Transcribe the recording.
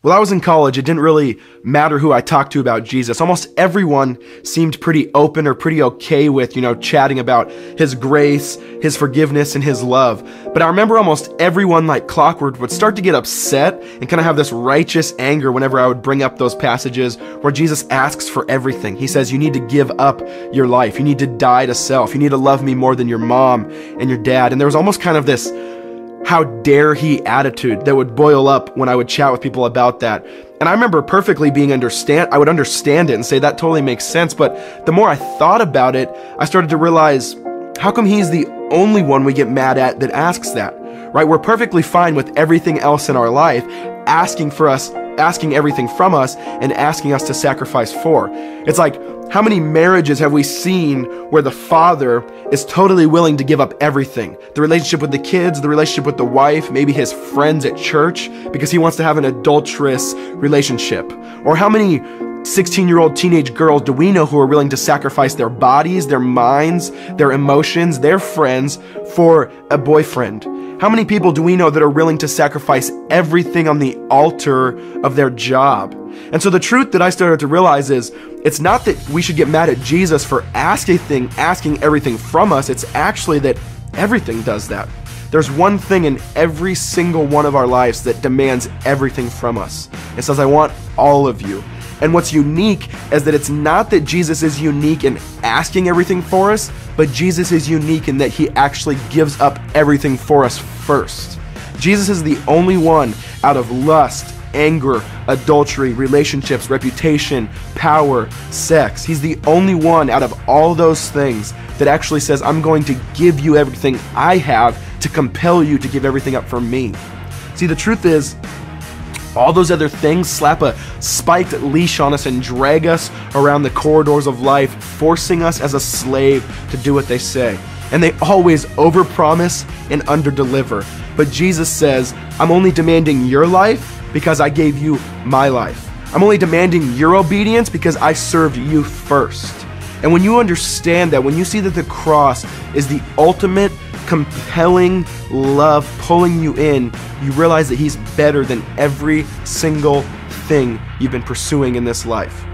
While I was in college, it didn't really matter who I talked to about Jesus. Almost everyone seemed pretty open or pretty okay with, chatting about his grace, his forgiveness, and his love. But I remember almost everyone, like clockwork, would start to get upset and kind of have this righteous anger whenever I would bring up those passages where Jesus asks for everything. He says, you need to give up your life. You need to die to self. You need to love me more than your mom and your dad. And there was almost kind of this how dare he attitude that would boil up when I would chat with people about that. And I remember perfectly I would understand it and say that totally makes sense. But the more I thought about it, I started to realize, how come he's the only one we get mad at that asks that, right? We're perfectly fine with everything else in our life, asking everything from us and asking us to sacrifice for. It's like, how many marriages have we seen where the father is totally willing to give up everything? The relationship with the kids, the relationship with the wife, maybe his friends at church, because he wants to have an adulterous relationship. Or how many 16-year-old teenage girls do we know who are willing to sacrifice their bodies, their minds, their emotions, their friends for a boyfriend? How many people do we know that are willing to sacrifice everything on the altar of their job? And so the truth that I started to realize is, it's not that we should get mad at Jesus for asking everything from us. It's actually that everything does that. There's one thing in every single one of our lives that demands everything from us. It says, I want all of you. And what's unique is that it's not that Jesus is unique in asking everything for us, but Jesus is unique in that he actually gives up everything for us first. Jesus is the only one out of lust, anger, adultery, relationships, reputation, power, sex. He's the only one out of all those things that actually says, I'm going to give you everything I have to compel you to give everything up for me. See, the truth is, all those other things slap a spiked leash on us and drag us around the corridors of life, forcing us as a slave to do what they say. And they always overpromise and underdeliver. But Jesus says, I'm only demanding your life because I gave you my life. I'm only demanding your obedience because I served you first. And when you understand that, when you see that the cross is the ultimate compelling love pulling you in, you realize that he's better than every single thing you've been pursuing in this life.